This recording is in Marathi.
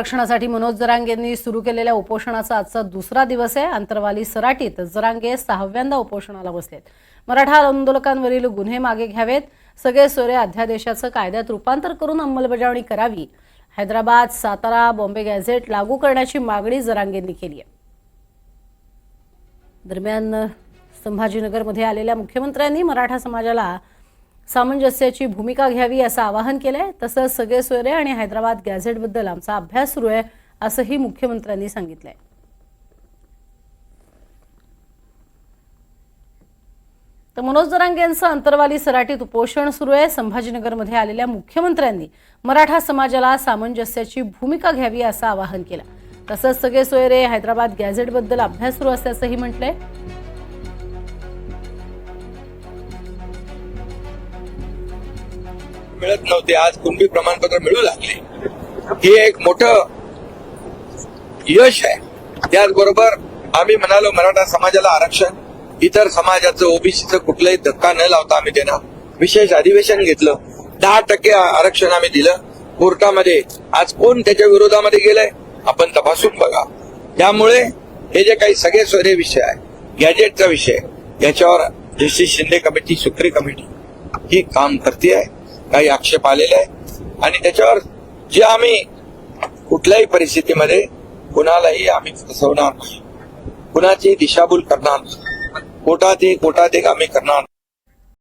आरक्षणासाठी मनोज जरांगेंनी सुरू केलेल्या उपोषणाचा आजचा दुसरा दिवस आहे। अंतरवाली सराटीत जरांगे 6व्यांदा उपोषणाला बसलेत। मराठा आंदोलकांवरील गुन्हे मागे घ्यावेत, सगळे सोयरे अध्यादेशाचं कायद्यात रूपांतर करून अंमलबजावणी करावी, हैदराबाद, सातारा, बॉम्बे गॅझेट लागू करण्याची मागणी जरांगेंनी केली आहे। दरम्यान संभाजीनगरमध्ये आलेल्या मुख्यमंत्र्यांनी मराठा समाजाला सामंजस्याची भूमिका घ्यावी असं आवाहन केलंय। तसंच सगळे सोयरे आणि हैदराबाद गॅझेटबद्दल आमचा अभ्यास सुरू आहे असंही मुख्यमंत्र्यांनी सांगितलंय। तर मनोज जरांगे यांचं अंतरवाली सराटीत उपोषण सुरू आहे। संभाजीनगरमध्ये आलेल्या मुख्यमंत्र्यांनी मराठा समाजाला सामंजस्याची भूमिका घ्यावी असं आवाहन केलं। तसंच सगळे सोयरे हैदराबाद गॅझेटबद्दल अभ्यास सुरू असल्याचंही म्हटलंय। मिळत नव्हते, आज कुणबी प्रमाणपत्र मिळू लागले, हे एक मोठं यश आहे। त्याचबरोबर आम्ही म्हणालो मराठा समाजाला आरक्षण, इतर समाजाचं ओबीसीचं कुठलाही धक्का न लावता आम्ही त्यांना विशेष अधिवेशन घेतलं, 10% आरक्षण आम्ही दिलं कोर्टामध्ये। आज कोण त्याच्या विरोधामध्ये गेलंय आपण तपासून बघा। त्यामुळे हे जे काही सगळे सोयरे विषय आहे, गॅजेटचा विषय, याच्यावर justice Shinde committee, Sukri committee ही काम करते आहे। काही आक्षेप आलेले आहे आणि त्याच्यावर जे आम्ही कुठल्याही परिस्थितीमध्ये कुणालाही आम्ही फसवणार नाही, कुणाची दिशाभूल करणार नाही, कोटात एक आम्ही करणार।